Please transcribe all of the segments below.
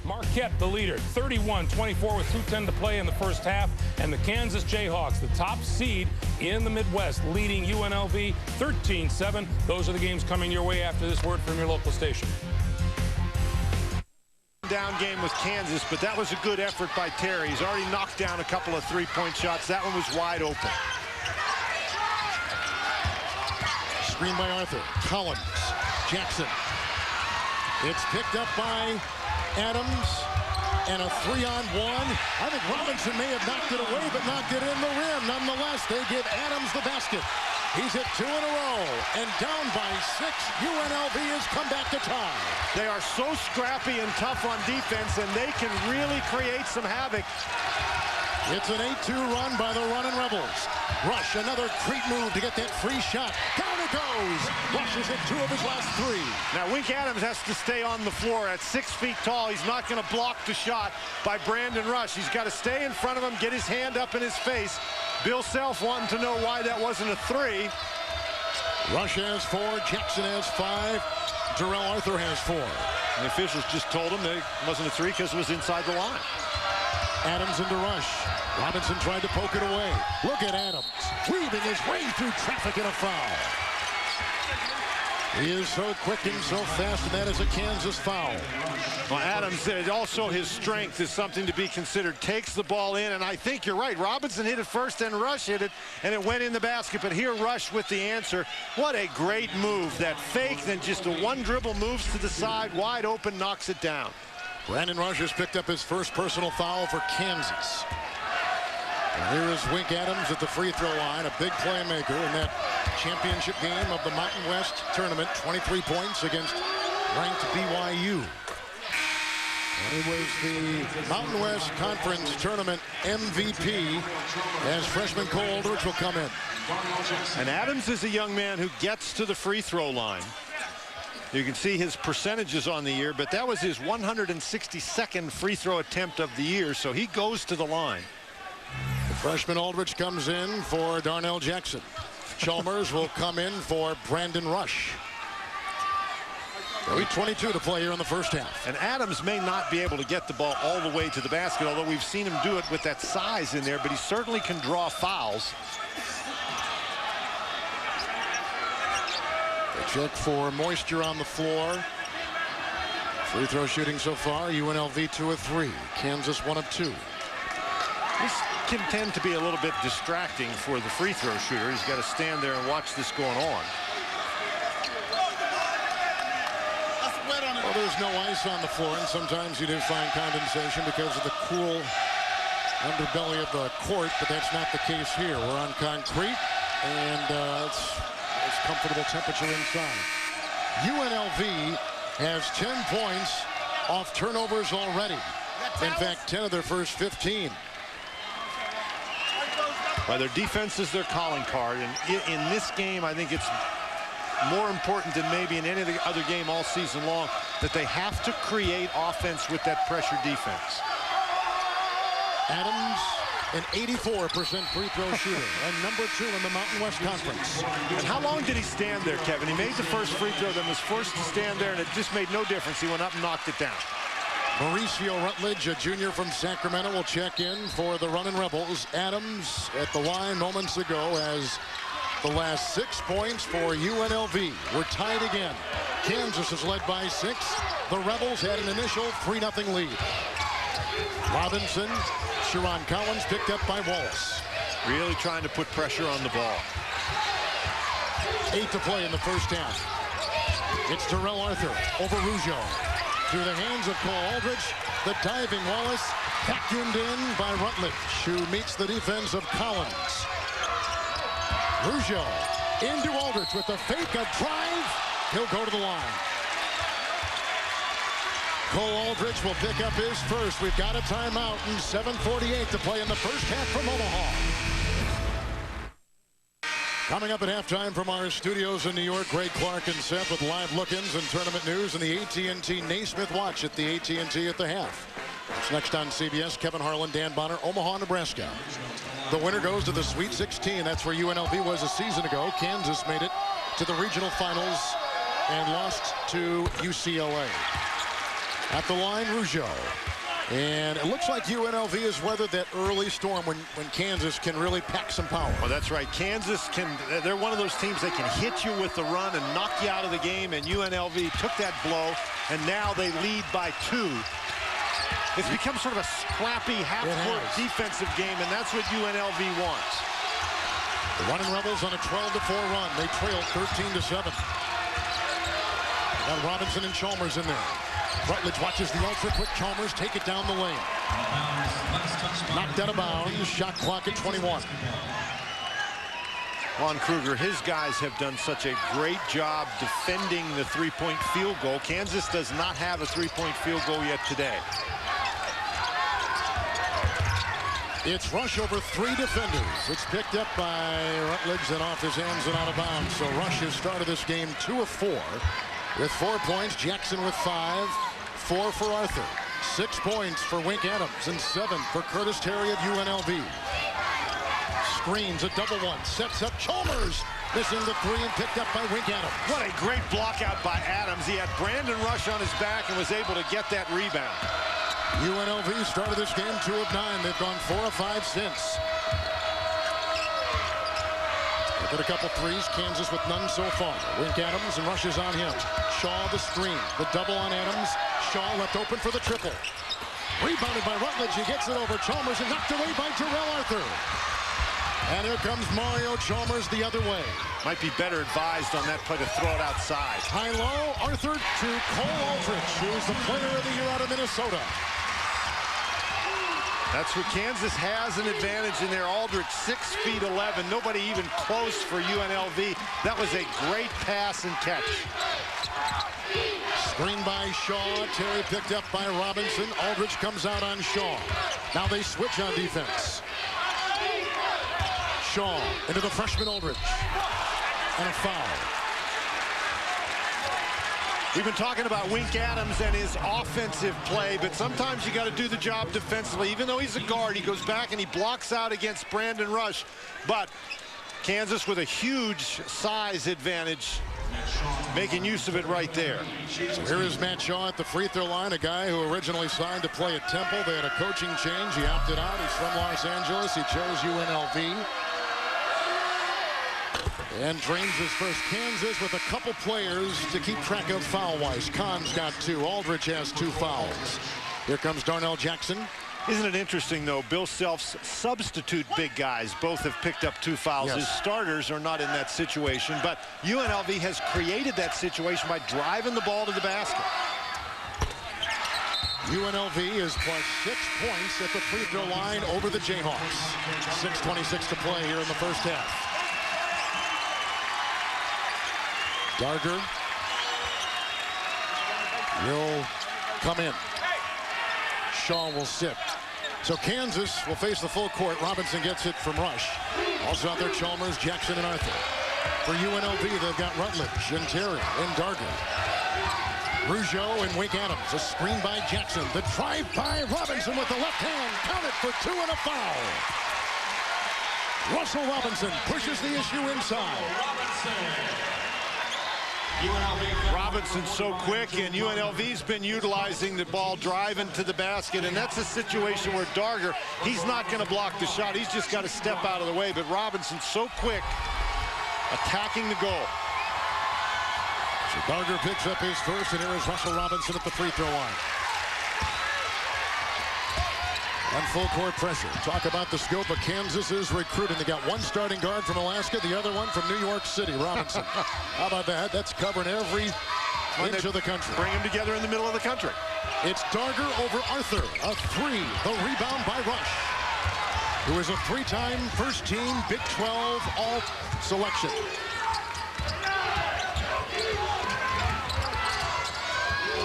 Marquette, the leader, 31-24 with 2:10 to play in the first half. And the Kansas Jayhawks, the top seed in the Midwest, leading UNLV 13-7. Those are the games coming your way after this word from your local station. Down game with Kansas, but that was a good effort by Terry. He's already knocked down a couple of three-point shots. That one was wide open. Screen by Arthur. Collins. Jackson. It's picked up by Adams. And a 3-on-1. I think Robinson may have knocked it away, but knocked it in the rim. Nonetheless, they give Adams the basket. He's hit 2 in a row, and down by 6. UNLV has come back to tie. They are so scrappy and tough on defense, and they can really create some havoc. It's an 8-2 run by the Runnin Rebels. Rush, another great move to get that free shot. Down it goes. Rush has hit 2 of his last 3. Now, Wink Adams has to stay on the floor at 6 feet tall. He's not going to block the shot by Brandon Rush. He's got to stay in front of him, get his hand up in his face. Bill Self wanting to know why that wasn't a 3. Rush has 4. Jackson has 5. Darrell Arthur has 4. The officials just told him it wasn't a 3 because it was inside the line. Adams into Rush. Robinson tried to poke it away. Look at Adams weaving his way through traffic in a foul. He is so quick and so fast, and that is a Kansas foul. Well, Adams said also his strength is something to be considered. Takes the ball in, and I think you're right. Robinson hit it first, and Rush hit it, and it went in the basket. But here, Rush with the answer. What a great move. That fake, then just a one dribble moves to the side, wide open, knocks it down. Brandon Rush has picked up his first personal foul for Kansas. And here is Wink Adams at the free throw line, a big playmaker in that championship game of the Mountain West tournament. 23 points against ranked BYU. And he was the Mountain West Conference Tournament MVP as freshman Cole Aldridge will come in. And Adams is a young man who gets to the free throw line. You can see his percentages on the year, but that was his 162nd free throw attempt of the year, so he goes to the line. The freshman Aldridge comes in for Darnell Jackson. Chalmers will come in for Brandon Rush. 3:22 to play here in the first half. And Adams may not be able to get the ball all the way to the basket, although we've seen him do it with that size in there, but he certainly can draw fouls. They check for moisture on the floor. Free throw shooting so far, UNLV 2 of 3. Kansas 1 of 2. This can tend to be a little bit distracting for the free throw shooter. He's got to stand there and watch this going on. Well, there's no ice on the floor, and sometimes you do find condensation because of the cool underbelly of the court, but that's not the case here. We're on concrete, and it's comfortable temperature inside. UNLV has 10 points off turnovers already. In fact, 10 of their first 15. Well, their defense is their calling card, and in this game, I think it's more important than maybe in any other game all season long that they have to create offense with that pressure defense. Adams, an 84% free throw shooter, and number 2 in the Mountain West Conference. And how long did he stand there, Kevin? He made the first free throw, then was forced to stand there, and it just made no difference. He went up and knocked it down. Mauricio Rutledge, a junior from Sacramento, will check in for the Runnin Rebels. Adams at the line moments ago has the last 6 points for UNLV. We're tied again. Kansas is led by 6. The Rebels had an initial 3-0 lead. Robinson, Sharon Collins picked up by Wallace. Really trying to put pressure on the ball. 8 to play in the first half. It's Darrell Arthur over Rougeau. Through the hands of Cole Aldridge, the diving Wallace vacuumed in by Rutledge, who meets the defense of Collins. Rougeau into Aldridge with the fake, a drive. He'll go to the line. Cole Aldridge will pick up his first. We've got a timeout and 7:48 to play in the first half from Omaha. Coming up at halftime from our studios in New York, Greg Clark and Seth with live look-ins and tournament news and the AT&T Naismith Watch at the AT&T at the half. It's next on CBS. Kevin Harlan, Dan Bonner, Omaha, Nebraska. The winner goes to the Sweet 16. That's where UNLV was a season ago. Kansas made it to the regional finals and lost to UCLA. At the line, Rougeau. And it looks like UNLV has weathered that early storm when Kansas can really pack some power. Well, that's right. Kansas they're one of those teams that can hit you with the run and knock you out of the game, and UNLV took that blow, and now they lead by 2. It's become sort of a scrappy half-court defensive game, and that's what UNLV wants. The Runnin Rebels on a 12-4 run. They trailed 13-7. Got Robinson and Chalmers in there. Rutledge watches the ultra-quick Chalmers take it down the lane. Knocked out of bounds. Shot clock at 21. Lon Kruger, his guys have done such a great job defending the three-point field goal. Kansas does not have a three-point field goal yet today. It's Rush over 3 defenders. It's picked up by Rutledge and off his hands and out of bounds. So Rush has started this game 2 of 4 with 4 points. Jackson with 5, 4 for Arthur. 6 points for Wink Adams and 7 for Curtis Terry of UNLV. Screens a double one. Sets up Chalmers. Missing the 3 and picked up by Wink Adams. What a great block out by Adams. He had Brandon Rush on his back and was able to get that rebound. UNLV started this game 2 of 9. They've gone 4 of 5 since. Look at a couple threes. Kansas with none so far. Wink Adams and Rush is on him. Shaw the screen. The double on Adams. Shaw left open for the triple. Rebounded by Rutledge. He gets it over Chalmers and knocked away by Terrell Arthur. And here comes Mario Chalmers the other way. Might be better advised on that play to throw it outside. High-low, Arthur to Cole Aldrich, who's the player of the year out of Minnesota. That's what Kansas has an advantage in there. Aldrich, 6'11". Nobody even close for UNLV. That was a great pass and catch. Screen by Shaw. Terry picked up by Robinson. Aldrich comes out on Shaw. Now they switch on defense. Shaw into the freshman Aldrich. And a foul. We've been talking about Wink Adams and his offensive play, but sometimes you got to do the job defensively. Even though he's a guard, he goes back and he blocks out against Brandon Rush. But Kansas with a huge size advantage, making use of it right there. So here is Matt Shaw at the free throw line, a guy who originally signed to play at Temple. They had a coaching change. He opted out. He's from Los Angeles. He chose UNLV. And drains his first. Kansas with a couple players to keep track of foul-wise. Kahn's got 2. Aldrich has 2 fouls. Here comes Darnell Jackson. Isn't it interesting, though, Bill Self's substitute big guys both have picked up 2 fouls. Yes. His starters are not in that situation, but UNLV has created that situation by driving the ball to the basket. UNLV is plus 6 points at the free throw line over the Jayhawks. 6:26 to play here in the first half. Darger will come in. Shaw will sit. So Kansas will face the full court. Robinson gets it from Rush. Also out there Chalmers, Jackson, and Arthur. For UNLV, they've got Rutledge and Terry and Darger. Rougeau and Wink Adams. A screen by Jackson. The drive by Robinson with the left hand. Count it for 2 and a foul. Russell Robinson pushes the issue inside. Robinson's so quick, and UNLV's been utilizing the ball driving to the basket, and that's a situation where Darger, he's not going to block the shot. He's just got to step out of the way, but Robinson's so quick attacking the goal. So Darger picks up his first, and here is Russell Robinson at the free throw line. On full court pressure. Talk about the scope of Kansas's recruiting. They got 1 starting guard from Alaska, the other one from New York City, Robinson. How about that? That's covering every inch of the country. Bring them together in the middle of the country. It's Darger over Arthur. A 3. The rebound by Rush, who is a 3-time first-team Big 12 All-Selection.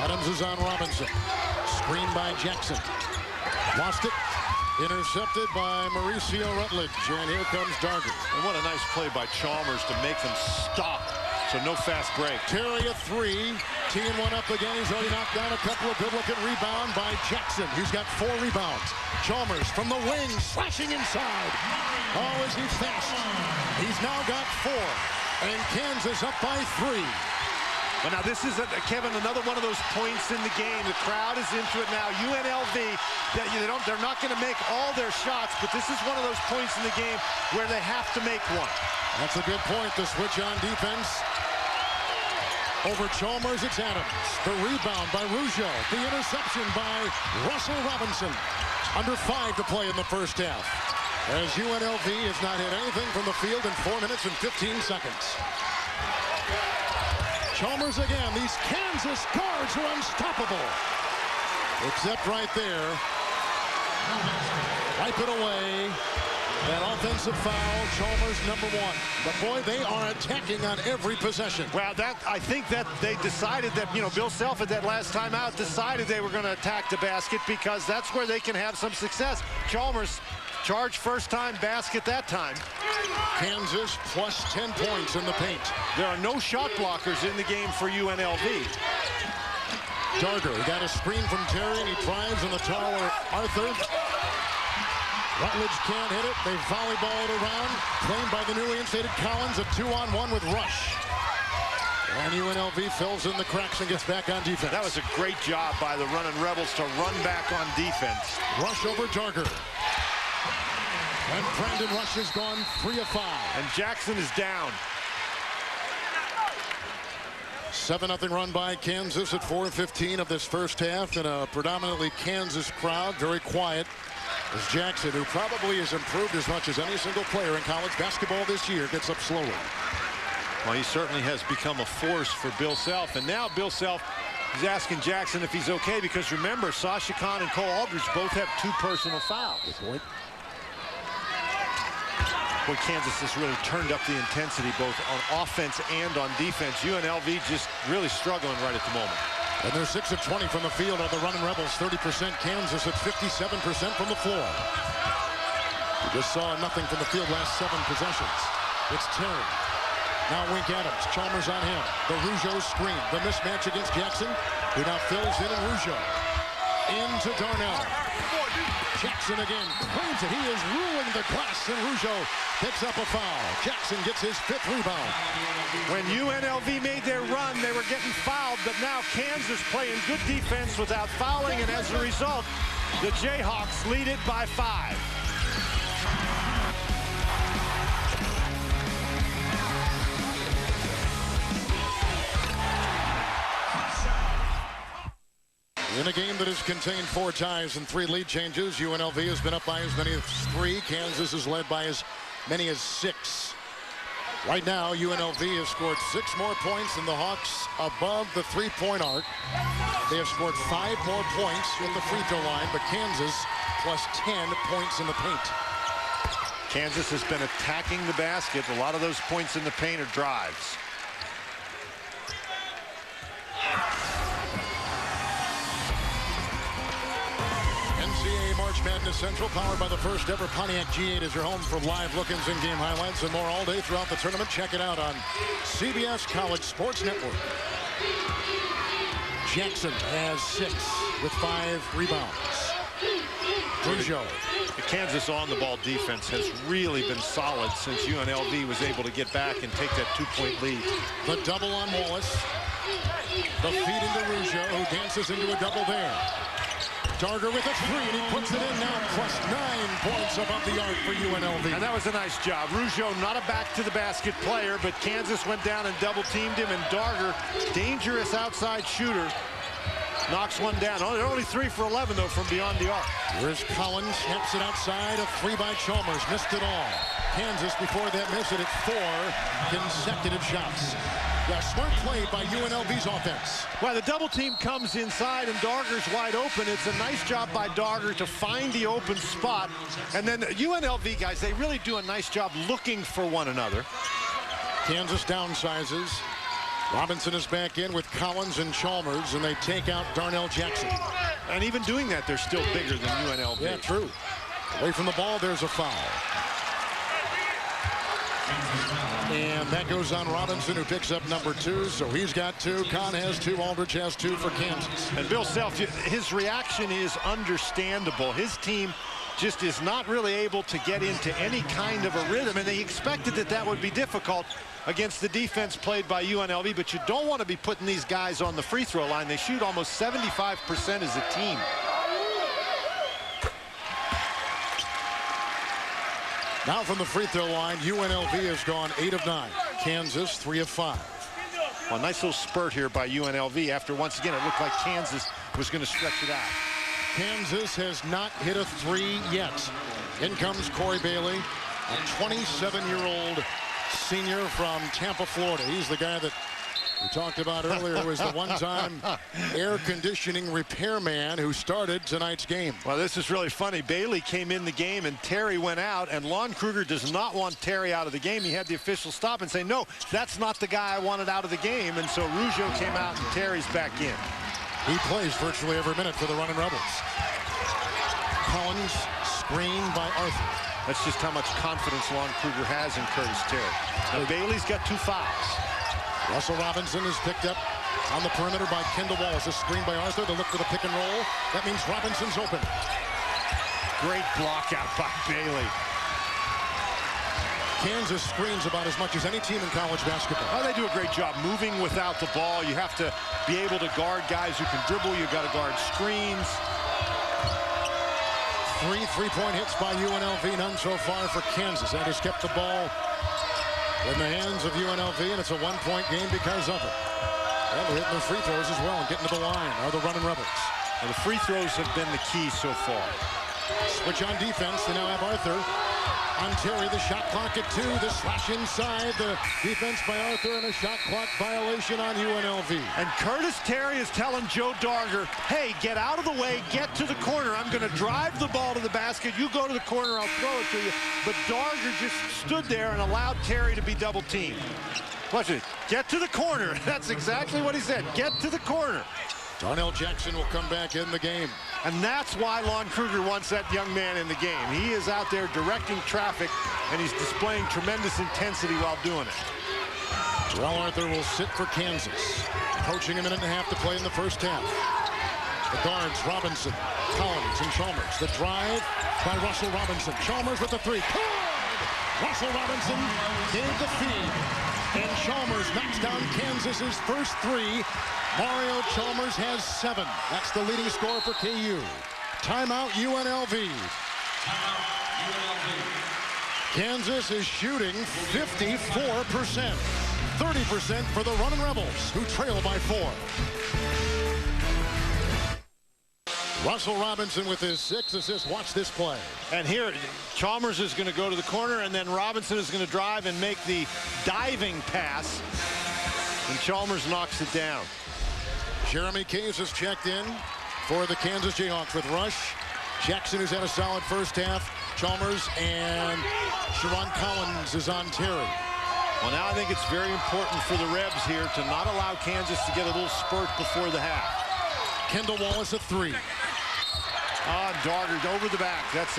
Adams is on Robinson. Screen by Jackson. Lost it. Intercepted by Mauricio Rutledge. And here comes Darger. And what a nice play by Chalmers to make them stop. So no fast break. Terry a 3. Teeing one up again. He's already knocked down a couple of good-looking rebounds by Jackson. He's got 4 rebounds. Chalmers from the wing, slashing inside. Oh, is he fast? He's now got 4. And Kansas up by 3. Well, now this is, Kevin, another one of those points in the game. The crowd is into it now. UNLV, they're not going to make all their shots, but this is one of those points in the game where they have to make one. That's a good point. The switch on defense. Over Chalmers, it's Adams. The rebound by Rougeau. The interception by Russell Robinson. Under 5 to play in the first half, as UNLV has not hit anything from the field in 4 minutes and 15 seconds. Chalmers again. These Kansas guards are unstoppable. Except right there. Wipe it away. That offensive foul, Chalmers #1. But boy, they are attacking on every possession. Well, I think that they decided that, Bill Self at that last time out decided they were going to attack the basket because that's where they can have some success. Chalmers charged first time basket that time. Kansas plus 10 points in the paint. There are no shot blockers in the game for UNLV. Darger got a screen from Terry, and he drives on the taller Arthur. Rutledge can't hit it. They volleyball it around. Claimed by the newly instated Collins. A 2-on-1 with Rush. And UNLV fills in the cracks and gets back on defense. That was a great job by the Runnin Rebels to run back on defense. Rush over Darger. And Brandon Rush has gone 3 of 5. And Jackson is down. 7-0 run by Kansas at 4:15 of this first half, in a predominantly Kansas crowd. Very quiet. As Jackson, who probably has improved as much as any single player in college basketball this year, gets up slowly. Well, he certainly has become a force for Bill Self. And now Bill Self is asking Jackson if he's okay, because remember, Sasha Khan and Cole Aldridge both have 2 personal fouls. Good point. Boy, Kansas has really turned up the intensity both on offense and on defense. UNLV just really struggling right at the moment. And they're 6 of 20 from the field on the Runnin Rebels. 30%. Kansas at 57% from the floor. We just saw nothing from the field last 7 possessions. It's Terry. Now Wink Adams. Chalmers on him. The Rougeau screen. The mismatch against Jackson, who now fills in, and Rougeau into Darnell. Jackson again claims it. He is ruling the glass, and Rougeau picks up a foul. Jackson gets his 5th rebound. When UNLV made their run, they were getting fouled, but now Kansas playing good defense without fouling, and as a result, the Jayhawks lead it by 5. In a game that has contained 4 ties and 3 lead changes, UNLV has been up by as many as 3. Kansas is led by as many as 6. Right now, UNLV has scored 6 more points than the Hawks above the 3-point arc. They have scored 5 more points at the free throw line, but Kansas plus 10 points in the paint. Kansas has been attacking the basket. A lot of those points in the paint are drives. NCAA March Madness Central, powered by the first ever Pontiac G8, is your home for live look-ins and game highlights and more all day throughout the tournament. Check it out on CBS College Sports Network. Jackson has 6 with 5 rebounds. Rougeau. The Kansas on-the-ball defense has really been solid since UNLV was able to get back and take that 2-point lead. The double on Wallace. The feed into Rougeau, who dances into a double there. Darger with a 3, and he puts it in now, plus 9 points above the arc for UNLV. And that was a nice job. Rougeau, not a back-to-the-basket player, but Kansas went down and double-teamed him, and Darger, dangerous outside shooter, knocks one down. Only 3 for 11, though, from beyond the arc. Here's Collins, snaps it outside, a 3 by Chalmers, missed it all. Kansas, before that, missed it at 4 consecutive shots. A smart play by UNLV's offense. Well, the double team comes inside and Darger's wide open. It's a nice job by Darger to find the open spot. And then the UNLV guys, they really do a nice job looking for one another. Kansas downsizes. Robinson is back in with Collins and Chalmers, and they take out Darnell Jackson. And even doing that, they're still bigger than UNLV. Yeah, true. Away from the ball, there's a foul. And that goes on Robinson, who picks up number 2. So he's got 2. Kahn has 2. Aldridge has 2 for Kansas. And Bill Self, his reaction is understandable. His team just is not really able to get into any kind of a rhythm, and they expected that would be difficult against the defense played by UNLV, but you don't want to be putting these guys on the free throw line. They shoot almost 75% as a team. Now from the free throw line, UNLV has gone 8 of 9. Kansas 3 of 5. Well, a nice little spurt here by UNLV after once again it looked like Kansas was going to stretch it out. Kansas has not hit a 3 yet. In comes Corey Bailey, a 27-year-old senior from Tampa, Florida. He's the guy that we talked about earlier, who was the one-time air conditioning repairman who started tonight's game. Well, this is really funny. Bailey came in the game and Terry went out, and Lon Kruger does not want Terry out of the game. He had the official stop and say, no, that's not the guy I wanted out of the game. And so Rougeau came out and Terry's back in. He plays virtually every minute for the Runnin' Rebels. Collins screened by Arthur. That's just how much confidence Lon Kruger has in Curtis Terry. Now Bailey's got 2 fouls. Russell Robinson is picked up on the perimeter by Kendall Wallace. A screen by Arthur. They look for the pick and roll. That means Robinson's open. Great block out by Bailey. Kansas screens about as much as any team in college basketball. Oh, they do a great job moving without the ball. You have to be able to guard guys who can dribble. You've got to guard screens. 3 3-point hits by UNLV, none so far for Kansas. And has kept the ball in the hands of UNLV, and it's a 1-point game because of it. And they're hitting their free throws as well and getting to the line are the Runnin' Rebels. Well, the free throws have been the key so far. Switch on defense. They now have Arthur on Terry. The shot clock at 2. The slash inside. The defense by Arthur and a shot clock violation on UNLV. And Curtis Terry is telling Joe Darger, hey, get out of the way, get to the corner. I'm going to drive the ball to the basket. You go to the corner, I'll throw it to you. But Darger just stood there and allowed Terry to be double teamed. Watch it. Get to the corner. That's exactly what he said. Get to the corner. Darnell Jackson will come back in the game. And that's why Lon Kruger wants that young man in the game. He is out there directing traffic, and he's displaying tremendous intensity while doing it. Terrell Arthur will sit for Kansas. Coaching a minute and a half to play in the first half. The guards, Robinson, Collins, and Chalmers. The drive by Russell Robinson. Chalmers with the 3. Russell Robinson gave the feed. And Chalmers knocks down Kansas's first 3. Mario Chalmers has 7. That's the leading scorer for KU. Timeout UNLV. Kansas is shooting 54%. 30% for the Runnin' Rebels, who trail by 4. Russell Robinson with his 6 assists. Watch this play. And here, Chalmers is going to go to the corner, and then Robinson is going to drive and make the diving pass. And Chalmers knocks it down. Jeremy Caves has checked in for the Kansas Jayhawks with Rush, Jackson, who's had a solid first half, Chalmers, and Sharon Collins is on Terry. Well, now I think it's very important for the Rebs here to not allow Kansas to get a little spurt before the half. Kendall Wallace at 3. Darger over the back. That's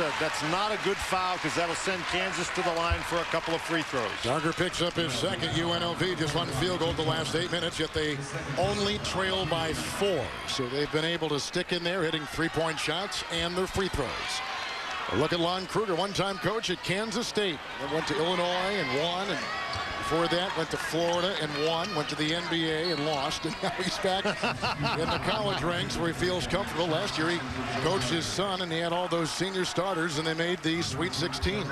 not a good foul because that'll send Kansas to the line for a couple of free throws. Darger picks up his second. UNLV just one field goal the last 8 minutes, yet they only trail by 4. So they've been able to stick in there, hitting 3-point shots and their free throws. A look at Lon Kruger, one-time coach at Kansas State. They went to Illinois and won, and before that went to Florida and won, went to the NBA and lost, and now he's back in the college ranks where he feels comfortable. Last year he coached his son, and he had all those senior starters, and they made the Sweet 16.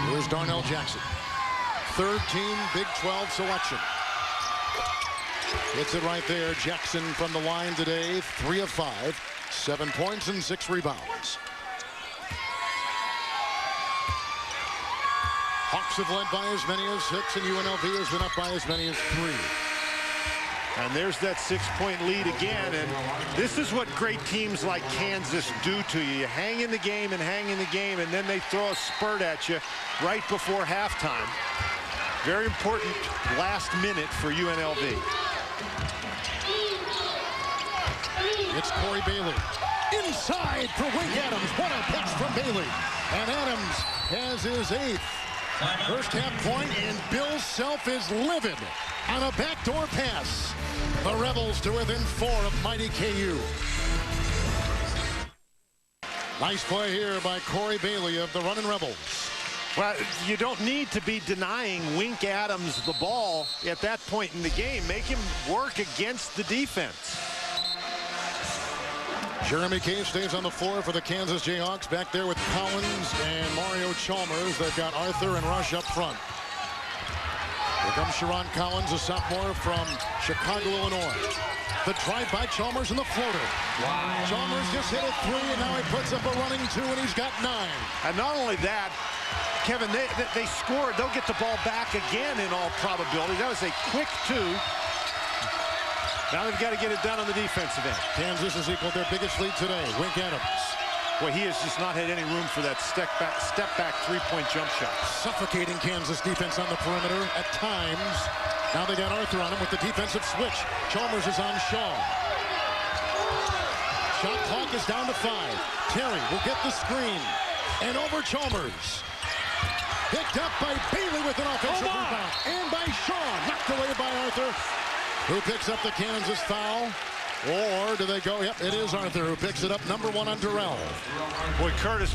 Here's Darnell Jackson. 3rd team Big 12 selection. Hits it right there. Jackson from the line today, 3 of 5, 7 points and 6 rebounds. Hawks have led by as many as 6, and UNLV has been up by as many as 3. And there's that 6-point lead again, and this is what great teams like Kansas do to you. You hang in the game and hang in the game, and then they throw a spurt at you right before halftime. Very important last minute for UNLV. It's Corey Bailey. Inside for Wink Adams. What a pitch from Bailey. And Adams has his 8th. First half point, and Bill Self is livid on a backdoor pass. The Rebels to within 4 of mighty KU. Nice play here by Corey Bailey of the Runnin' Rebels. Well, you don't need to be denying Wink Adams the ball at that point in the game. Make him work against the defense. Jeremy Cave stays on the floor for the Kansas Jayhawks. Back there with Collins and Mario Chalmers. They've got Arthur and Rush up front. Here comes Sharon Collins, a sophomore from Chicago, Illinois. The drive by Chalmers and the floater. Wow. Chalmers just hit a 3, and now he puts up a running 2, and he's got 9. And not only that, Kevin, they scored. They'll get the ball back again in all probability. That was a quick 2. Now they've got to get it done on the defensive end. Kansas has equaled their biggest lead today. Wink Adams. Boy, he has just not had any room for that step back three-point jump shot. Suffocating Kansas defense on the perimeter at times. Now they got Arthur on him with the defensive switch. Chalmers is on Shaw. Shot clock is down to 5. Terry will get the screen. And over Chalmers. Picked up by Bailey with an offensive rebound. And by Shaw. Knocked away by Arthur, who picks up the Kansas foul. Or do they go? Yep, it is Arthur who picks it up. Number 1 on Durrell. Boy, Curtis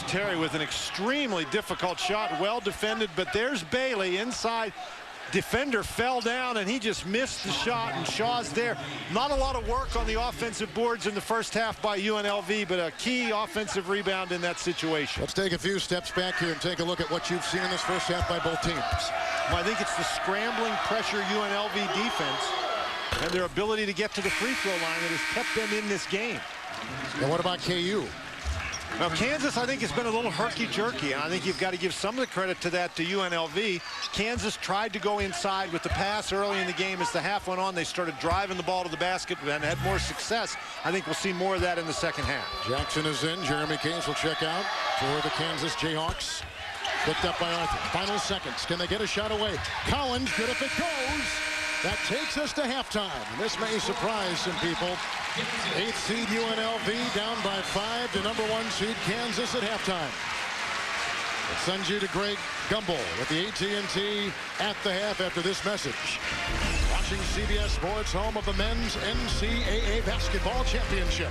Terry with an extremely difficult shot. Well defended, but there's Bailey inside. Defender fell down, and he just missed the shot, and Shaw's there. Not a lot of work on the offensive boards in the first half by UNLV, but a key offensive rebound in that situation. Let's take a few steps back here and take a look at what you've seen in this first half by both teams. Well, I think it's the scrambling pressure UNLV defense and their ability to get to the free throw line that has kept them in this game. And what about KU? Now, Kansas, I think, has been a little herky-jerky, and I think you've got to give some of the credit to that to UNLV. Kansas tried to go inside with the pass early in the game. As the half went on, they started driving the ball to the basket and had more success. I think we'll see more of that in the second half. Jackson is in. Jeremy Case will check out for the Kansas Jayhawks. Picked up by Arthur. Final seconds. Can they get a shot away? Collins, good if it goes. That takes us to halftime. This may surprise some people. 8th seed UNLV down by 5 to number 1 seed Kansas at halftime. It sends you to Greg Gumbel with the AT&T at the half after this message. Watching CBS Sports, home of the men's NCAA basketball championship.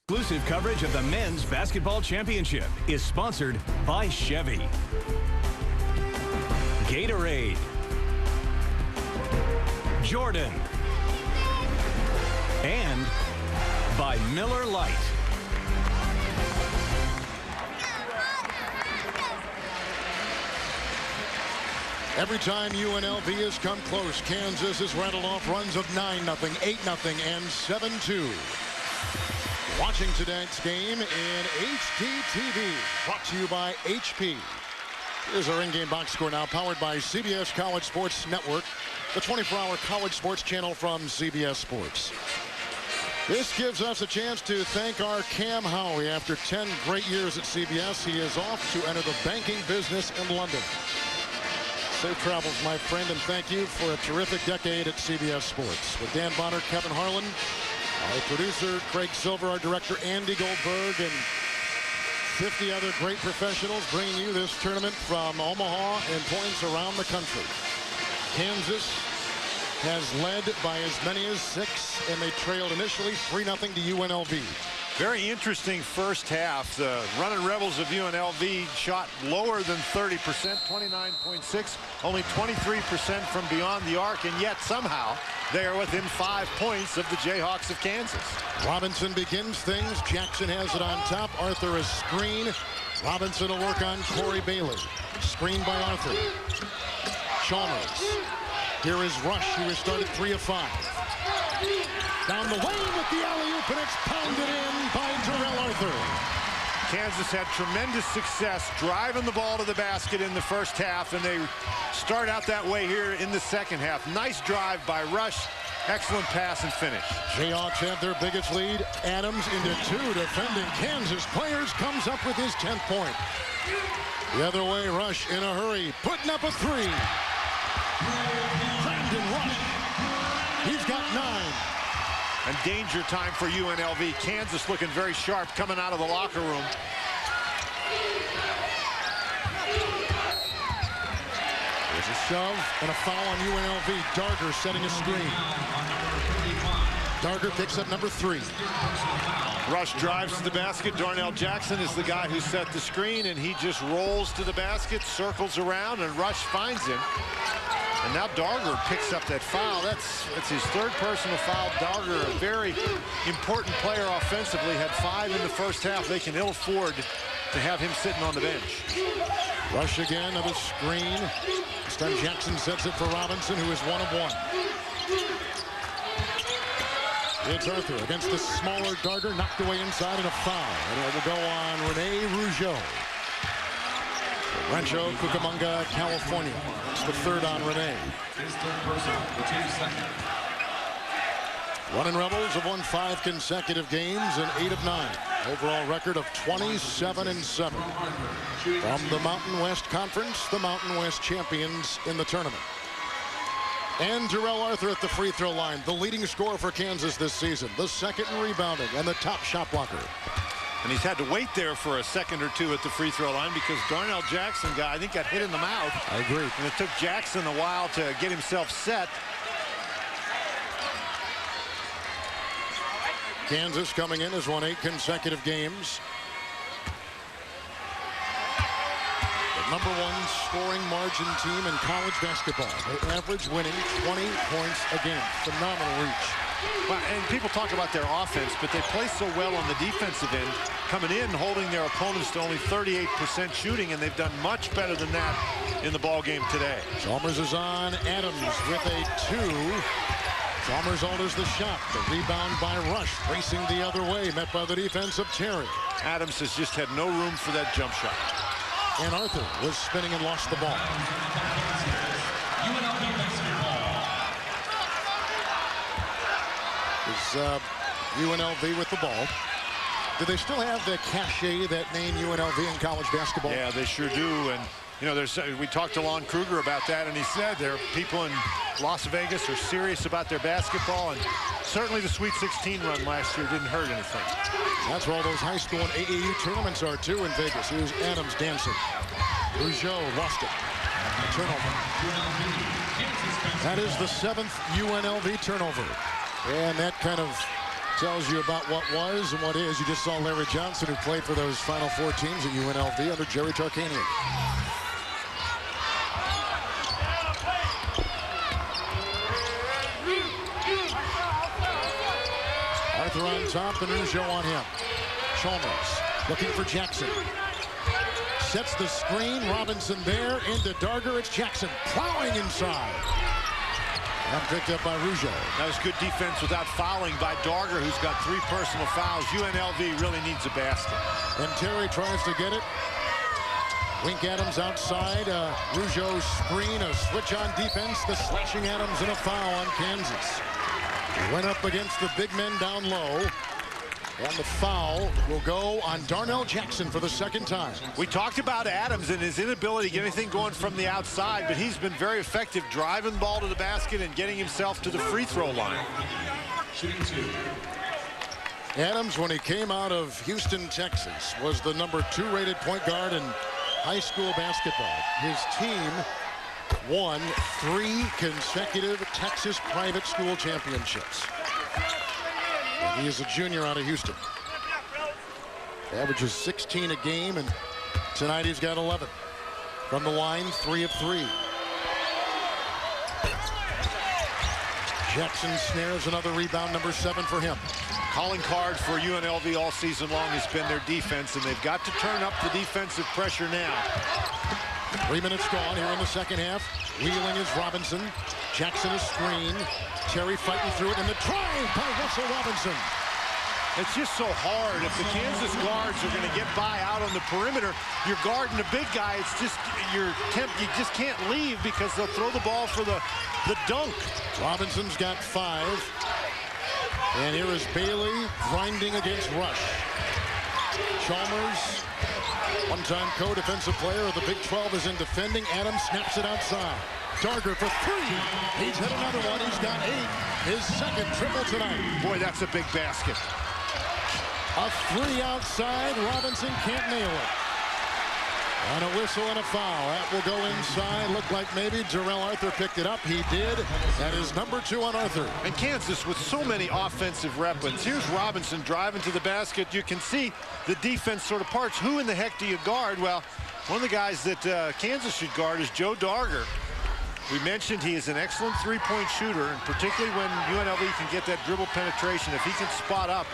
Exclusive coverage of the men's basketball championship is sponsored by Chevy, Gatorade, Jordan, and by Miller Lite. Every time UNLV has come close, Kansas has rattled off runs of 9-0, 8-0, and 7-2. Watching tonight's game in HDTV, brought to you by HP. Here's our in-game box score now, powered by CBS College Sports Network, the 24-hour college sports channel from CBS Sports. This gives us a chance to thank our Cam Howie. After 10 great years at CBS, he is off to enter the banking business in London. Safe travels, my friend, and thank you for a terrific decade at CBS Sports. With Dan Bonner, Kevin Harlan, our producer, Craig Silver, our director, Andy Goldberg, and 50 other great professionals bringing you this tournament from Omaha and points around the country. Kansas has led by as many as 6, and they trailed initially 3-0 to UNLV. Very interesting first half. The Runnin' Rebels of UNLV shot lower than 30%, 29.6, only 23% from beyond the arc, and yet somehow they are within 5 points of the Jayhawks of Kansas. Robinson begins things. Jackson has it on top. Arthur is screen. Robinson will work on Corey Bailey. Screen by Arthur. Chalmers. Here is Rush, who has started 3 of 5. Down the lane with the alley-oop, and it's pounded in by Durrell Arthur. Kansas had tremendous success driving the ball to the basket in the first half, and they start out that way here in the second half. Nice drive by Rush. Excellent pass and finish. Jayhawks have their biggest lead. Adams into 2. Defending Kansas players comes up with his 10th point. The other way, Rush in a hurry, putting up a 3. Brandon Rush. He's got 9. And danger time for UNLV. Kansas looking very sharp coming out of the locker room. There's a shove and a foul on UNLV. Darger setting a screen. Darger picks up number 3. Rush drives to the basket. Darnell Jackson is the guy who set the screen, and he just rolls to the basket, circles around, and Rush finds him. And now Darger picks up that foul. That's his 3rd personal foul. Darger, a very important player offensively, had 5 in the first half. They can ill afford to have him sitting on the bench. Rush again of a screen. This time Jackson sets it for Robinson, who is 1 of 1. It's Arthur against the smaller Darger, knocked away inside, and a foul. And it will go on Rene Rougeau. Rancho Cucamonga, California. It's the 3rd on Rene. Runnin' Rebels have won 5 consecutive games and 8 of 9. Overall record of 27-7. From the Mountain West Conference, the Mountain West champions in the tournament. And Jarrell Arthur at the free throw line, the leading scorer for Kansas this season, the 2nd in rebounding and the top shot blocker. And he's had to wait there for a second or two at the free throw line because Darnell Jackson I think got hit in the mouth. I agree. And it took Jackson a while to get himself set. Kansas coming in has won 8 consecutive games. The #1 scoring margin team in college basketball. They average winning 20 points a game. Phenomenal reach. Well, and people talk about their offense, but they play so well on the defensive end, coming in holding their opponents to only 38% shooting, and they've done much better than that in the ball game today. Chalmers is on. Adams with a 2. Chalmers alters the shot. The rebound by Rush, racing the other way, met by the defense of Terry. Adams has just had no room for that jump shot. And Arthur was spinning and lost the ball. Is UNLV with the ball. Do they still have the cachet that name UNLV in college basketball? Yeah, they sure do. And you know, we talked to Lon Kruger about that, and he said there are people in Las Vegas are serious about their basketball, and certainly the Sweet 16 run last year didn't hurt anything. That's where all those high school and AAU tournaments are too in Vegas. Here's Adams dancing. Rougeau lost it. A turnover. That is the 7th UNLV turnover. And that kind of tells you about what was and what is. You just saw Larry Johnson, who played for those Final Four teams at UNLV under Jerry Tarkanian. Arthur on top and Rougeau on him. Chalmers looking for Jackson. Sets the screen. Robinson there into Darger. It's Jackson plowing inside. And picked up by Rougeau. That was good defense without fouling by Darger, who's got 3 personal fouls. UNLV really needs a basket. And Terry tries to get it. Wink Adams outside. Rougeau's screen, a switch on defense. The slashing Adams and a foul on Kansas. He went up against the big men down low. And the foul will go on Darnell Jackson for the 2nd time. We talked about Adams and his inability to get anything going from the outside, but he's been very effective driving the ball to the basket and getting himself to the free throw line. Adams, when he came out of Houston, Texas, was the #2 rated point guard in high school basketball. His team won 3 consecutive Texas private school championships. And he is a junior out of Houston. Averages 16 a game, and tonight he's got 11. From the line, 3 of 3. Jackson snares another rebound, #7 for him. Calling card for UNLV all season long has been their defense, and they've got to turn up the defensive pressure now. 3 minutes gone here in the 2nd half. Wheeling is Robinson. Jackson is screened. Terry fighting through it, and the drive by Russell Robinson. It's just so hard. If the Kansas guards are going to get by out on the perimeter, you're guarding a big guy. It's just you just can't leave because they'll throw the ball for the dunk. Robinson's got 5. And here is Bailey grinding against Rush. Chalmers, one-time co-defensive player of the Big 12, is in defending. Adams snaps it outside. Darger for 3. He's hit another one. He's got 8. His 2nd triple tonight. Boy, that's a big basket. A 3 outside. Robinson can't nail it. And a whistle and a foul. That will go inside. Looked like maybe Darrell Arthur picked it up. He did. That is number 2 on Arthur. And Kansas with so many offensive weapons. Here's Robinson driving to the basket. You can see the defense sort of parts. Who in the heck do you guard? Well, one of the guys that Kansas should guard is Joe Darger. We mentioned he is an excellent three-point shooter, and particularly when UNLV can get that dribble penetration. If he can spot up,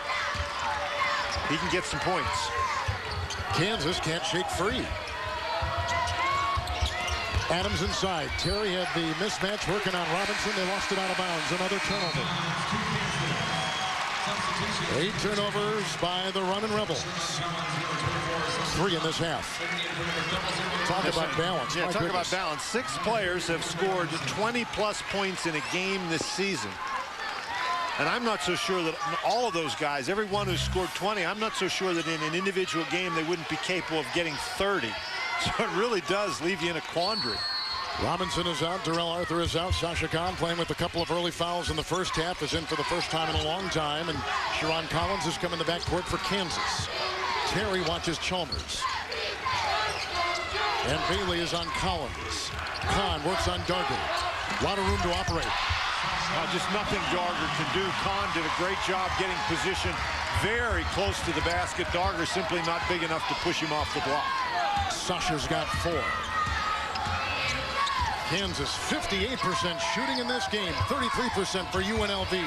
he can get some points. Kansas can't shake free. Adams inside. Terry had the mismatch working on Robinson. They lost it out of bounds. Another turnover. 8 turnovers by the Runnin Rebels. 3 in this half. Talk about balance. Yeah, talk about balance. 6 players have scored 20-plus points in a game this season. And I'm not so sure that all of those guys, everyone who scored 20, I'm not so sure that in an individual game they wouldn't be capable of getting 30. So it really does leave you in a quandary. Robinson is out. Darrell Arthur is out. Sasha Khan, playing with a couple of early fouls in the first half, is in for the first time in a long time. And Sharon Collins has come in the backcourt for Kansas. Terry watches Chalmers. And Bailey is on Collins. Khan works on Darger. A lot of room to operate. Just nothing Darger can do. Khan did a great job getting position very close to the basket. Darger simply not big enough to push him off the block. Sasha's got 4. Kansas 58% shooting in this game, 33% for UNLV.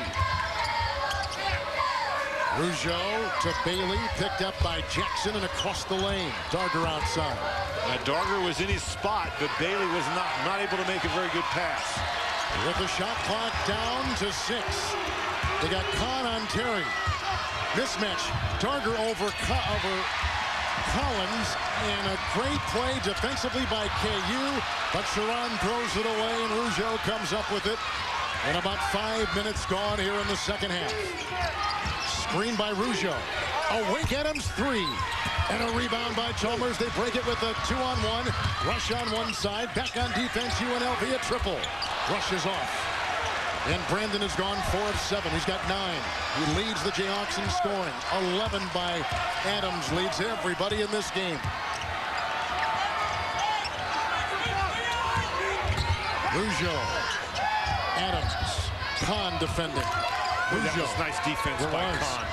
Rougeau to Bailey, picked up by Jackson and across the lane. Darger outside. Darger was in his spot, but Bailey was not able to make a very good pass. With the shot clock down to 6. They got Khan on Terry. Mismatch. Darger over Collins, and a great play defensively by KU, but Sharon throws it away, and Rougeau comes up with it. And about 5 minutes gone here in the second half. Screen by Rougeau. A Wink Adams 3. And a rebound by Chalmers. They break it with a 2-on-1. Rush on one side. Back on defense. UNLV a triple. Rush is off. And Brandon has gone 4 of 7. He's got 9. He leads the Jayhawks in scoring. 11 by Adams. Leads everybody in this game. Rougeau. Adams. Khan defending. That was nice defense by Khan.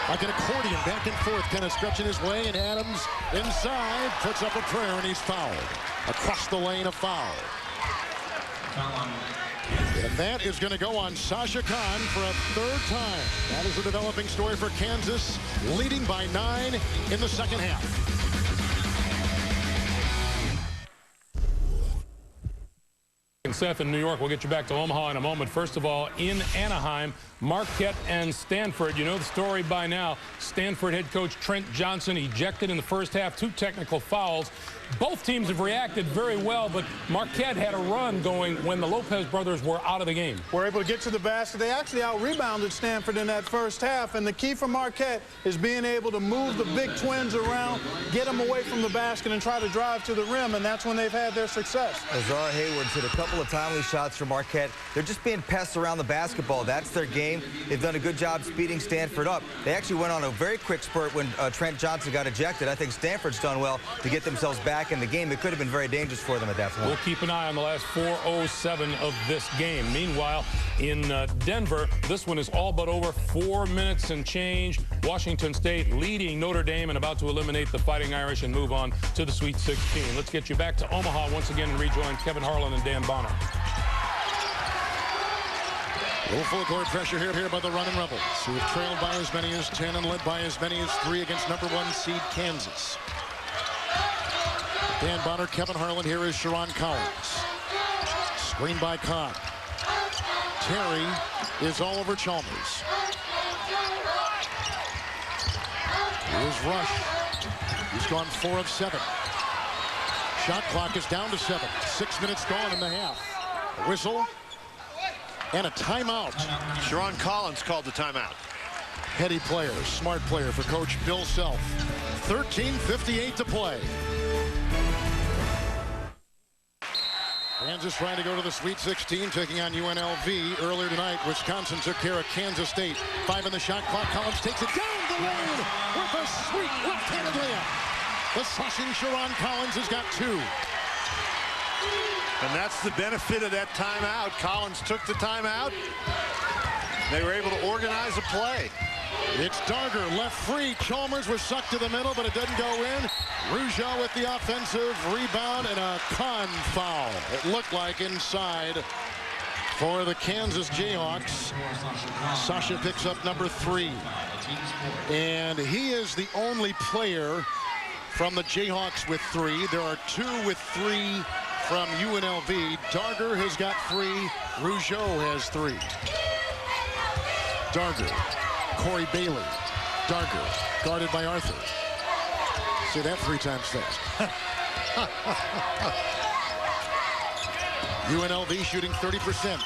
Like an accordion, back and forth, kind of stretching his way, and Adams inside puts up a prayer, and he's fouled. Across the lane, a foul. And that is going to go on Sasha Khan for a 3rd time. That is a developing story for Kansas, leading by 9 in the second half. Seth in New York. We'll get you back to Omaha in a moment. First of all, in Anaheim, Marquette and Stanford. You know the story by now. Stanford head coach Trent Johnson ejected in the first half. 2 technical fouls. Both teams have reacted very well, but Marquette had a run going when the Lopez brothers were out of the game. Were able to get to the basket. They actually out-rebounded Stanford in that first half, and the key for Marquette is being able to move the big twins around, get them away from the basket, and try to drive to the rim, and that's when they've had their success. Azar Hayward's hit a couple of timely shots for Marquette. They're just being pests around the basketball. That's their game. They've done a good job speeding Stanford up. They actually went on a very quick spurt when Trent Johnson got ejected. I think Stanford's done well to get themselves back in the game. It could have been very dangerous for them at that point. We'll keep an eye on the last 4:07 of this game. Meanwhile, in Denver, this one is all but over. 4 minutes and change. Washington State leading Notre Dame and about to eliminate the Fighting Irish and move on to the Sweet 16. Let's get you back to Omaha once again and rejoin Kevin Harlan and Dan Bonner. A little full court pressure here by the Runnin Rebels, who have trailed by as many as 10 and led by as many as 3 against #1 seed Kansas. Dan Bonner, Kevin Harlan. Here is Sharon Collins. Screen by Khan. Terry is all over Chalmers. Here's Rush. He's gone 4 of 7. Shot clock is down to 7. 6 minutes gone in the half. A whistle and a timeout. Sharon Collins called the timeout. Heady player, smart player for Coach Bill Self. 13:58 to play. Kansas trying to go to the Sweet 16, taking on UNLV. Earlier tonight, Wisconsin took care of Kansas State. 5 in the shot clock. Collins takes it down the lane with a sweet left-handed layup. The slashing Sharon Collins has got 2. And that's the benefit of that timeout. Collins took the timeout. They were able to organize a play. It's Darger left free. Chalmers was sucked to the middle, but it doesn't go in. Rougeau with the offensive rebound and a con foul. It looked like inside for the Kansas Jayhawks. Sasha picks up number 3. And he is the only player from the Jayhawks with 3. There are 2 with 3 from UNLV. Darger has got 3. Rougeau has 3. Darger. Corey Bailey. Darger. Guarded by Arthur. Say that 3 times fast. UNLV shooting 30%.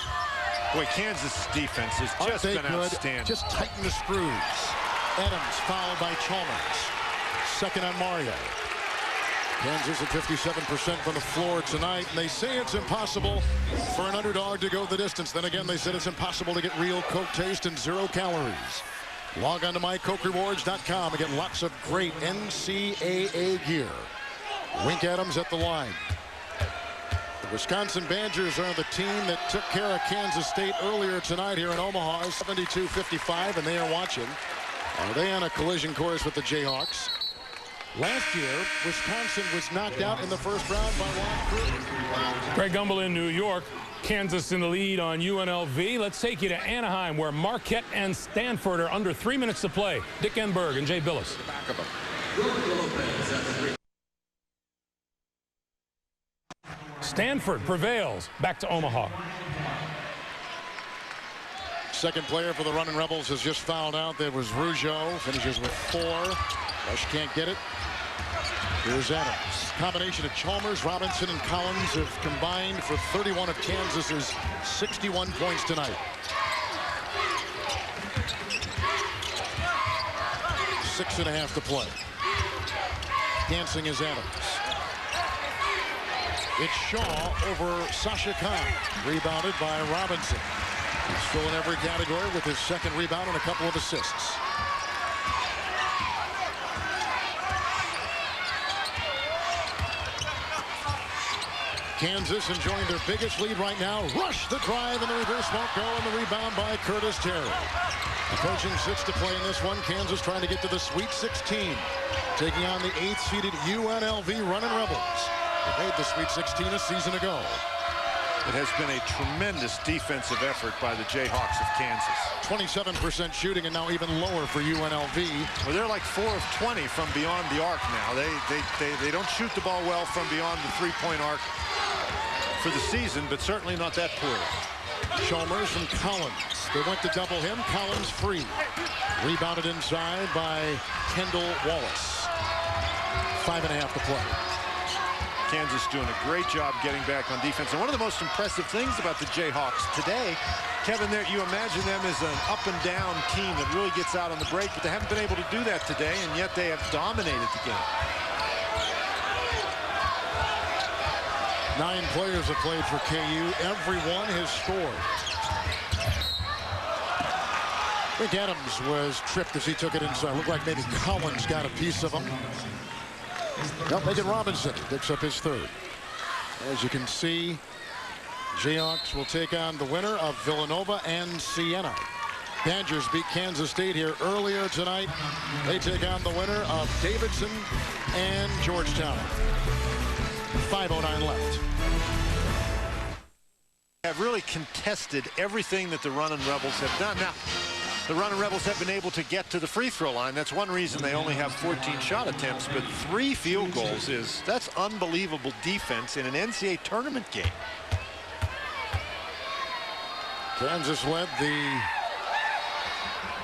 Boy, Kansas defense has just been outstanding. Just tighten the screws. Adams fouled by Chalmers. Second on Mario. Kansas at 57% from the floor tonight. And they say it's impossible for an underdog to go the distance. Then again, they said it's impossible to get real Coke taste and 0 calories. Log on to mycokerewards.com and get lots of great NCAA gear. Wink Adams at the line. The Wisconsin Badgers are the team that took care of Kansas State earlier tonight here in Omaha, 72-55, and they are watching. Are they on a collision course with the Jayhawks? Last year, Wisconsin was knocked out in the first round by Ron. Greg Gumbel in New York. Kansas in the lead on UNLV. Let's take you to Anaheim, where Marquette and Stanford are under 3 minutes to play. Dick Enberg and Jay Billis. Stanford prevails. Back to Omaha. Second player for the Runnin' Rebels has just fouled out. There was Rougeau. Finishes with 4. Rush can't get it. Here's Adams. Combination of Chalmers, Robinson, and Collins have combined for 31 of Kansas's 61 points tonight. 6.5 to play. Dancing is Adams. It's Shaw over Sasha Khan. Rebounded by Robinson. He's still in every category with his second rebound and a couple of assists. Kansas enjoying their biggest lead right now. Rush the drive and the reverse won't go, and the rebound by Curtis Terry. Approaching 6 to play in this one. Kansas trying to get to the Sweet 16. Taking on the 8th-seeded UNLV Runnin' Rebels. They made the Sweet 16 a season ago. It has been a tremendous defensive effort by the Jayhawks of Kansas. 27% shooting, and now even lower for UNLV. Well, they're like 4 of 20 from beyond the arc now. They don't shoot the ball well from beyond the three-point arc for the season, but certainly not that poor. Chalmers from Collins. They went to double him. Collins free. Rebounded inside by Kendall Wallace. 5.5 to play. Kansas doing a great job getting back on defense. And one of the most impressive things about the Jayhawks today, Kevin, there you imagine them as an up and down team that really gets out on the break, but they haven't been able to do that today, and yet they have dominated the game. 9 players have played for KU. Everyone has scored. Rick Adams was tripped as he took it inside. Looked like maybe Collins got a piece of him. Don't make it Robinson. Picks up his 3rd. As you can see, Jayhawks will take on the winner of Villanova and Siena. Badgers beat Kansas State here earlier tonight. They take on the winner of Davidson and Georgetown. 5:09 left. Have really contested everything that the Runnin' Rebels have done. Now, the Runnin' Rebels have been able to get to the free throw line. That's one reason they only have 14 shot attempts, but 3 field goals that's unbelievable defense in an NCAA tournament game. Kansas led the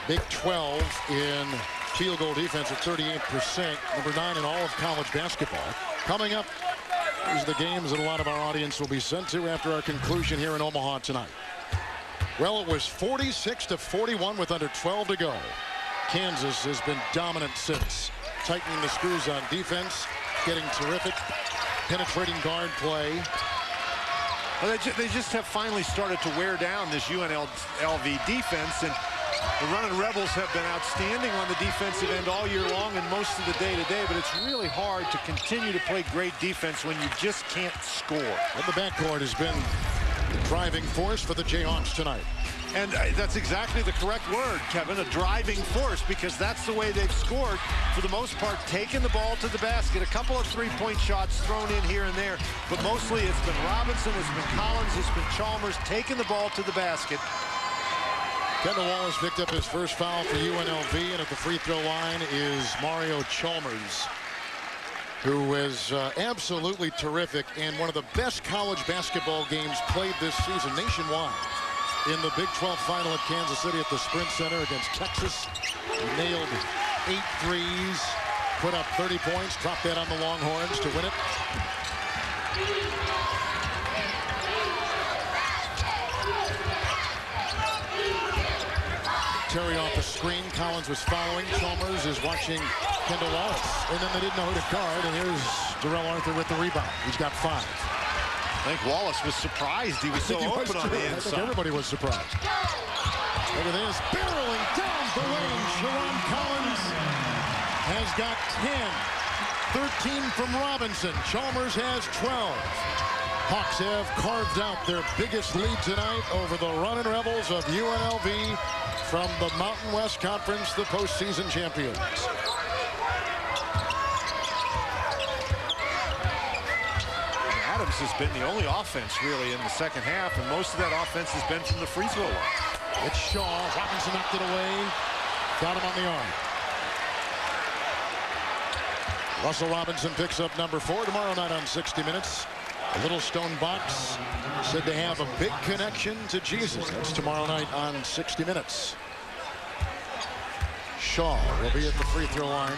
Big 12 in field goal defense at 38%, number 9 in all of college basketball. Coming up, these are the games that a lot of our audience will be sent to after our conclusion here in Omaha tonight. Well, it was 46-41 with under 12 to go. Kansas has been dominant since, tightening the screws on defense, getting terrific penetrating guard play. Well, they just have finally started to wear down this UNLV defense, and The Runnin Rebels have been outstanding on the defensive end all year long and most of the day-to-day, but it's really hard to continue to play great defense when you just can't score. And the backcourt has been the driving force for the Jayhawks tonight. And that's exactly the correct word, Kevin, a driving force, because that's the way they've scored for the most part, taking the ball to the basket. A couple of three-point shots thrown in here and there, but mostly it's been Robinson, it's been Collins, it's been Chalmers taking the ball to the basket. Kendall Wallace picked up his first foul for UNLV, and at the free throw line is Mario Chalmers, who is absolutely terrific and one of the best college basketball games played this season nationwide. In the Big 12 final at Kansas City at the Sprint Center against Texas, he nailed 8 threes, put up 30 points, dropped that on the Longhorns to win it. Terry off the screen. Collins was following. Chalmers is watching Kendall Wallace. And then they didn't know who to guard. And here's Darrell Arthur with the rebound. He's got 5. I think Wallace was surprised he was so open on the inside. I think everybody was surprised. Look at this. Barreling down the lane. Sharon Collins has got 10. 13 from Robinson. Chalmers has 12. Hawks have carved out their biggest lead tonight over the Runnin Rebels of UNLV from the Mountain West Conference, the postseason champions. Adams has been the only offense really in the second half, and most of that offense has been from the free throw line. It's Shaw. Robinson knocked it away. Got him on the arm. Russell Robinson picks up number 4 tomorrow night on 60 Minutes. A Little Stone Box said to have a big connection to Jesus. That's tomorrow night on 60 Minutes. Shaw will be at the free throw line.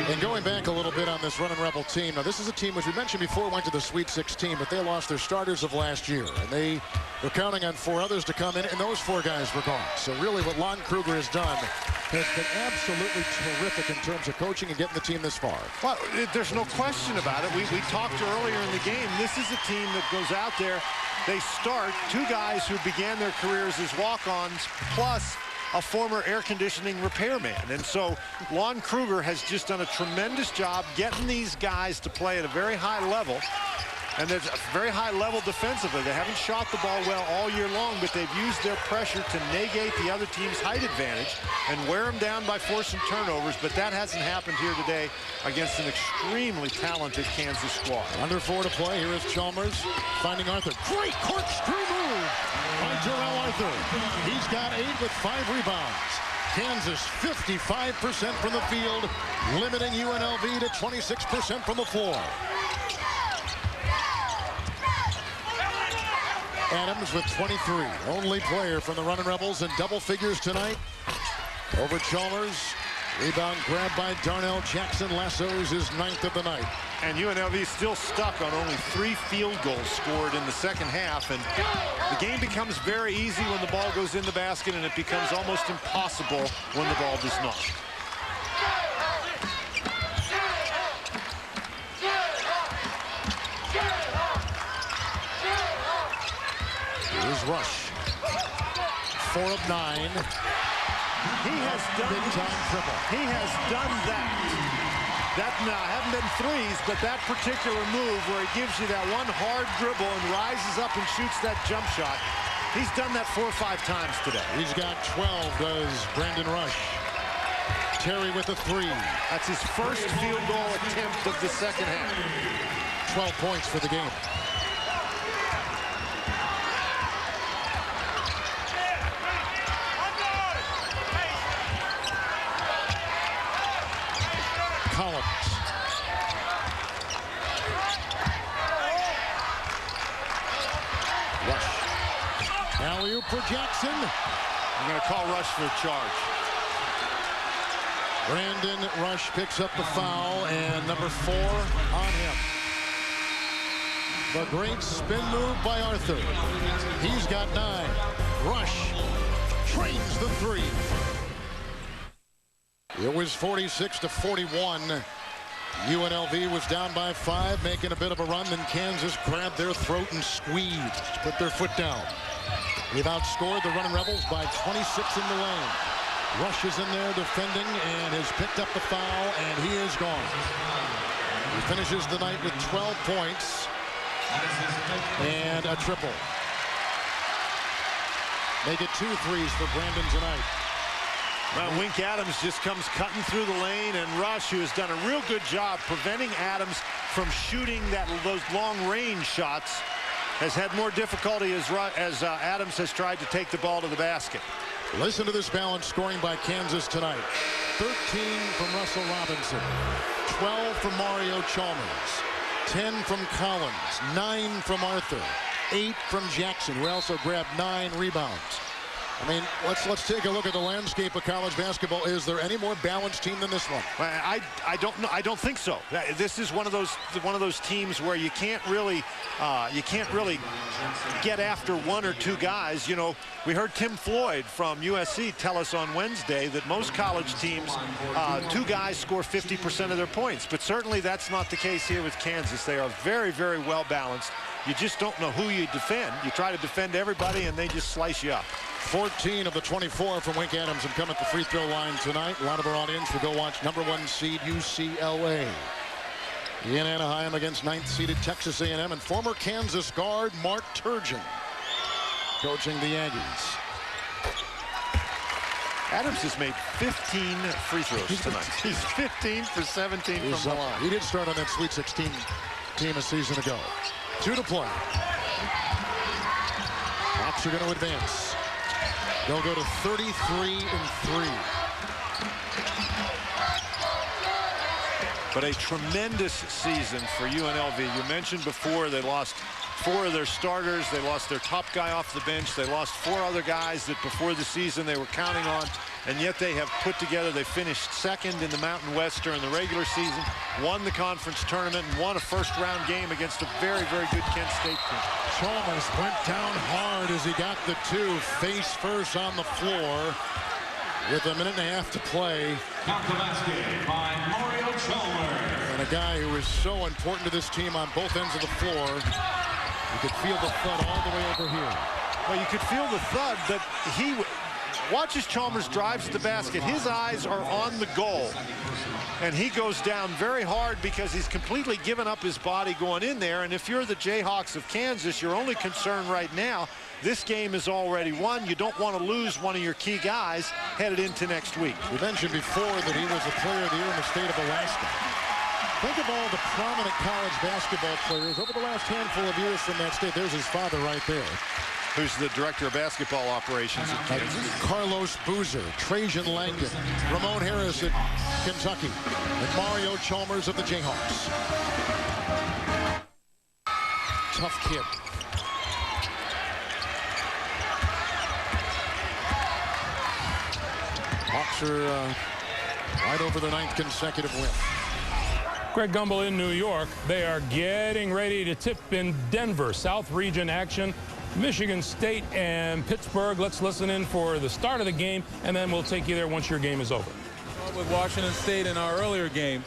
And going back a little bit on this Runnin Rebel team, now this is a team, as we mentioned before, went to the Sweet 16, but they lost their starters of last year. And they were counting on 4 others to come in, and those 4 guys were gone. So really what Lon Kruger has done has been absolutely terrific in terms of coaching and getting the team this far. Well, there's no question about it. We talked earlier in the game. This is a team that goes out there. They start 2 guys who began their careers as walk-ons, plus a former air conditioning repairman. And so Lon Kruger has just done a tremendous job getting these guys to play at a very high level. And there's a very high level defensively. They haven't shot the ball well all year long, but they've used their pressure to negate the other team's height advantage and wear them down by forcing turnovers. But that hasn't happened here today against an extremely talented Kansas squad. Under 4 to play. Here is Chalmers finding Arthur. Great corkscrew move by Darrell Arthur. He's got 8 with 5 rebounds. Kansas 55% from the field, limiting UNLV to 26% from the floor. Adams with 23, only player from the Runnin Rebels in double figures tonight. Over Chalmers, rebound grabbed by Darnell Jackson, lassos his 9th of the night. And UNLV is still stuck on only 3 field goals scored in the second half, and the game becomes very easy when the ball goes in the basket, and it becomes almost impossible when the ball does not. Here's Rush. 4 of 9. He has done big time triple. He has done that. That now haven't been threes, but that particular move where he gives you that one hard dribble and rises up and shoots that jump shot. He's done that 4 or 5 times today. He's got 12, does Brandon Rush. Terry with a 3. That's his first field goal attempt of the second half. 12 points for the game. Collins. Rush. Alley-oop for Jackson. I'm going to call Rush for a charge. Brandon Rush picks up the foul, and number 4 on him. The great spin move by Arthur. He's got 9. Rush trains the 3. It was 46-41. UNLV was down by 5, making a bit of a run. Then Kansas grabbed their throat and squeezed, put their foot down. We've outscored the Runnin' Rebels by 26 in the lane. Rush is in there defending and has picked up the foul, and he is gone. He finishes the night with 12 points and a triple. They get 2 threes for Brandon tonight. Well, Wink Adams just comes cutting through the lane, and Rush, who has done a real good job preventing Adams from shooting those long-range shots, has had more difficulty as Adams has tried to take the ball to the basket. Listen to this balanced scoring by Kansas tonight. 13 from Russell Robinson, 12 from Mario Chalmers, 10 from Collins, 9 from Arthur, 8 from Jackson, who also grabbed 9 rebounds. I mean, let's take a look at the landscape of college basketball. Is there any more balanced team than this one? I don't know. I don't think so. This is one of those teams where you can't really get after 1 or 2 guys. You know, we heard Tim Floyd from USC tell us on Wednesday that most college teams, 2 guys score 50% of their points. But certainly that's not the case here with Kansas. They are very, very well balanced. You just don't know who you defend. You try to defend everybody, and they just slice you up. 14 of the 24 from Wink Adams have come at the free throw line tonight. A lot of our audience will go watch #1 seed UCLA in Anaheim against 9th seeded Texas A&M, and former Kansas guard Mark Turgeon coaching the Aggies. Adams has made 15 free throws tonight. He's 15 for 17 from the line. He did start on that Sweet 16 team a season ago. 2 to play. Hawks are going to advance. They'll go to 33-3. But a tremendous season for UNLV. You mentioned before they lost 4 of their starters. They lost their top guy off the bench. They lost 4 other guys that before the season they were counting on. And yet they have put together, they finished 2nd in the Mountain West during the regular season, won the conference tournament, and won a first-round game against a very, very good Kent State team. Chalmers went down hard as he got the 2 face first on the floor with a minute and a half to play. Count the basket by Mario Chalmers. And a guy who is so important to this team on both ends of the floor. You could feel the thud all the way over here. Well, you could feel the thud, but he watches Chalmers drives to the basket. His eyes are on the goal. And he goes down very hard because he's completely given up his body going in there. And if you're the Jayhawks of Kansas, your only concern right now, this game is already won. You don't want to lose one of your key guys headed into next week. We mentioned before that he was the player of the year in the state of Alaska. Think of all the prominent college basketball players over the last handful of years from that state. There's his father right there. Who's the director of basketball operations at Kansas? Carlos Boozer, Trajan Langdon, Ramon Harris at Kentucky, and Mario Chalmers of the Jayhawks. Tough kid. Hawks are right over the 9th consecutive win. Greg Gumbel in New York. They are getting ready to tip in Denver. South region action. Michigan State and Pittsburgh. Let's listen in for the start of the game, and then we'll take you there once your game is over. With Washington State in our earlier game,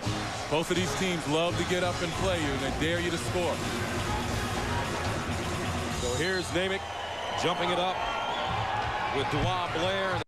both of these teams love to get up and play you, and they dare you to score. So here's Namick jumping it up with Dwyer Blair.